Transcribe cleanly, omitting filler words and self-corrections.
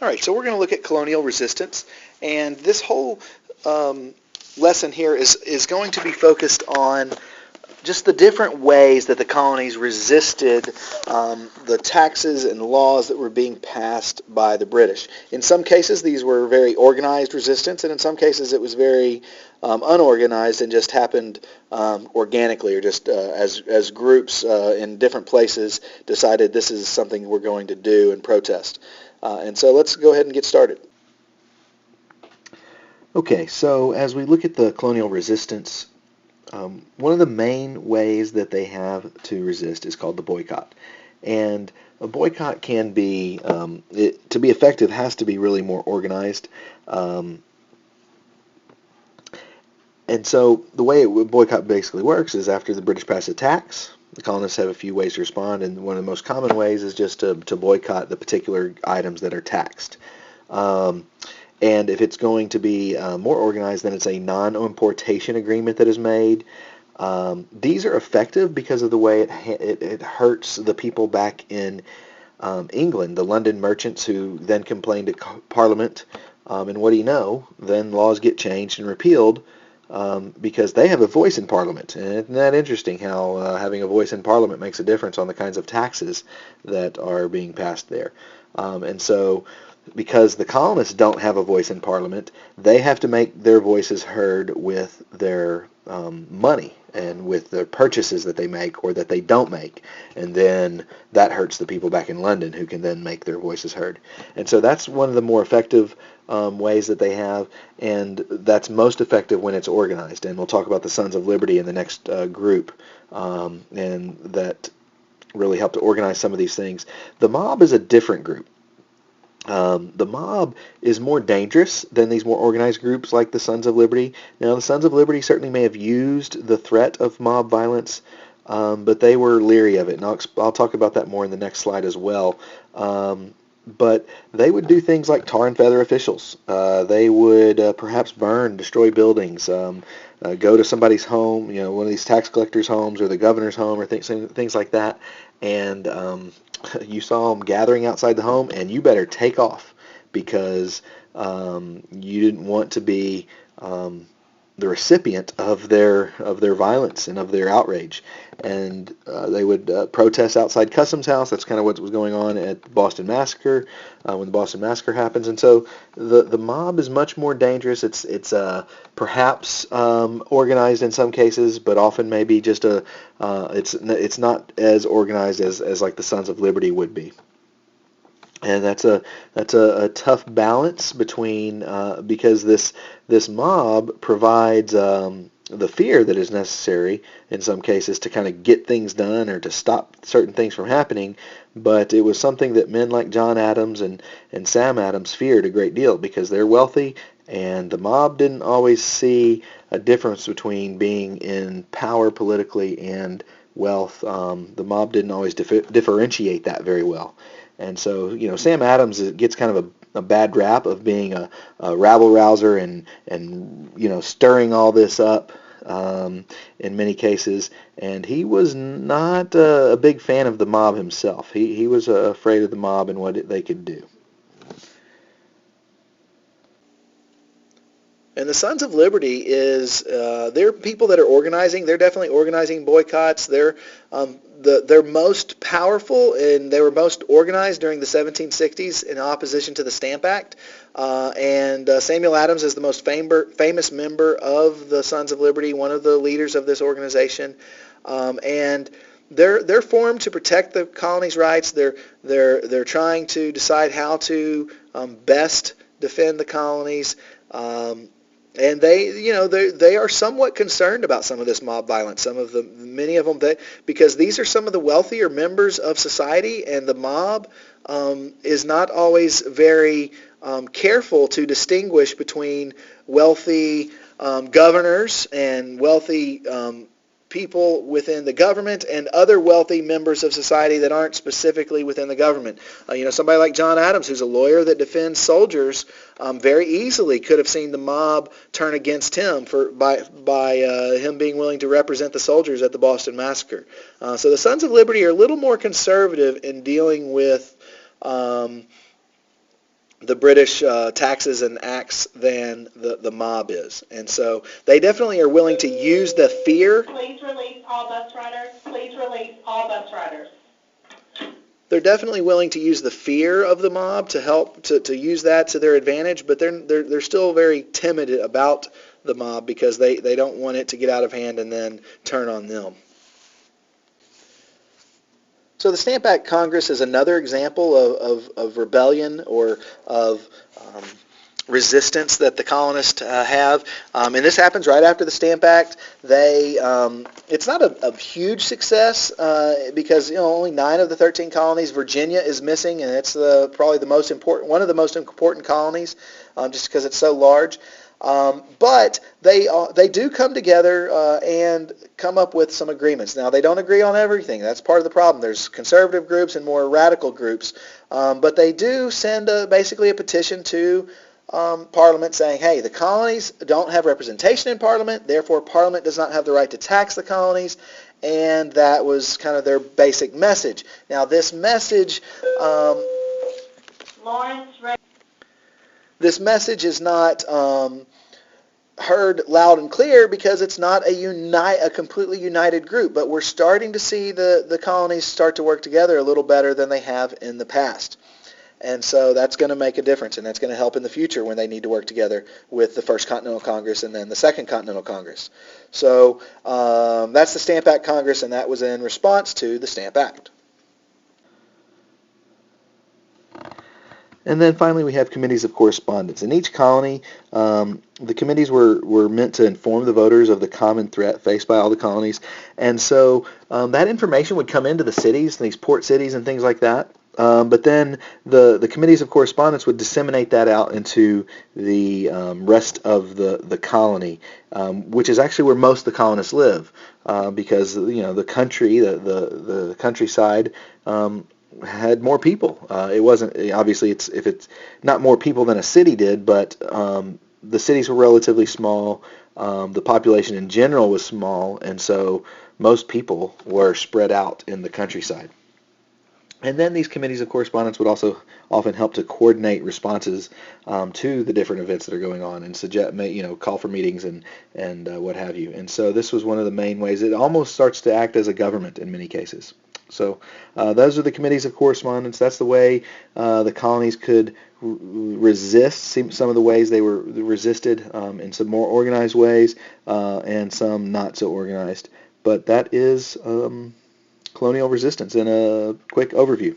All right, so we're going to look at colonial resistance, and this whole lesson here is going to be focused on just the different ways that the colonies resisted the taxes and laws that were being passed by the British. In some cases, these were very organized resistance, and in some cases, it was very unorganized and just happened organically, or just as groups in different places decided this is something we're going to do and protest. And so let's go ahead and get started. Okay, so as we look at the colonial resistance, one of the main ways that they have to resist is called the boycott. And a boycott can be, to be effective, has to be really more organized. And so the way boycott basically works is after the British pass a tax, the colonists have a few ways to respond, and one of the most common ways is just to boycott the particular items that are taxed. And if it's going to be more organized, then it's a non-importation agreement that is made. These are effective because of the way it hurts the people back in England, the London merchants who then complained to Parliament. And what do you know? Then laws get changed and repealed because they have a voice in Parliament. And isn't that interesting how having a voice in Parliament makes a difference on the kinds of taxes that are being passed there. And so because the colonists don't have a voice in Parliament, they have to make their voices heard with their money and with the purchases that they make or that they don't make. And then that hurts the people back in London who can then make their voices heard. And so that's one of the more effective ways that they have, and that's most effective when it's organized. And we'll talk about the Sons of Liberty in the next group, and that really help to organize some of these things. The mob is a different group. The mob is more dangerous than these more organized groups like the Sons of Liberty. Now, the Sons of Liberty certainly may have used the threat of mob violence, but they were leery of it, and I'll talk about that more in the next slide as well. But they would do things like tar and feather officials. They would perhaps burn, destroy buildings, go to somebody's home, one of these tax collectors' homes or the governor's home or things like that, and you saw them gathering outside the home, and you better take off because you didn't want to be the recipient of their violence and of their outrage. And they would protest outside Customs House. That's kind of what was going on at the Boston Massacre when the Boston Massacre happens. And so the mob is much more dangerous. It's perhaps organized in some cases, but often maybe just it's not as organized as like the Sons of Liberty would be. And that's a tough balance between because this mob provides the fear that is necessary in some cases to kind of get things done or to stop certain things from happening, but it was something that men like John Adams and Sam Adams feared a great deal because they're wealthy, and the mob didn't always see a difference between being in power politically and wealth. The mob didn't always differentiate that very well. And so, Sam Adams gets kind of a bad rap of being a rabble-rouser and stirring all this up in many cases. And he was not a big fan of the mob himself. He was afraid of the mob and what they could do. And the Sons of Liberty they're people that are organizing. They're definitely organizing boycotts. They're most powerful and they were most organized during the 1760s in opposition to the Stamp Act. And Samuel Adams is the most famous member of the Sons of Liberty, one of the leaders of this organization. And they're formed to protect the colony's rights. They're trying to decide how to best defend the colonies. And they are somewhat concerned about some of this mob violence. Many of them, because these are some of the wealthier members of society, and the mob is not always very careful to distinguish between wealthy governors and wealthy people within the government and other wealthy members of society that aren't specifically within the government. Somebody like John Adams, who's a lawyer that defends soldiers, very easily could have seen the mob turn against him by him being willing to represent the soldiers at the Boston Massacre. So the Sons of Liberty are a little more conservative in dealing with the British taxes and acts than the mob is. And so they definitely are willing to use the fear. Please release all bus riders. Please release all bus riders. They're definitely willing to use the fear of the mob to help to use that to their advantage, but they're still very timid about the mob because they don't want it to get out of hand and then turn on them. So the Stamp Act Congress is another example of rebellion or of resistance that the colonists have. And this happens right after the Stamp Act. It's not a huge success because only 9 of the 13 colonies. Virginia is missing, and it's probably one of the most important colonies just because it's so large. But they do come together and come up with some agreements. Now, they don't agree on everything. That's part of the problem. There's conservative groups and more radical groups. But they do send basically a petition to Parliament saying, hey, the colonies don't have representation in Parliament, therefore Parliament does not have the right to tax the colonies. And that was kind of their basic message. Now, this message... This message is not heard loud and clear because it's not a completely united group, but we're starting to see the colonies start to work together a little better than they have in the past. And so that's going to make a difference, and that's going to help in the future when they need to work together with the First Continental Congress and then the Second Continental Congress. So that's the Stamp Act Congress, and that was in response to the Stamp Act. And then finally we have committees of correspondence. In each colony, the committees were meant to inform the voters of the common threat faced by all the colonies. And so that information would come into the cities, these port cities and things like that. But then the committees of correspondence would disseminate that out into the rest of the colony, which is actually where most of the colonists live, because the country, the countryside, had more people. It wasn't obviously if it's not more people than a city did, but the cities were relatively small. The population in general was small, and so most people were spread out in the countryside. And then these committees of correspondence would also often help to coordinate responses to the different events that are going on and suggest, call for meetings and what have you. And so this was one of the main ways. It almost starts to act as a government in many cases. So those are the committees of correspondence. That's the way the colonies could resist. Some of the ways they were resisted in some more organized ways and some not so organized. But that is colonial resistance in a quick overview.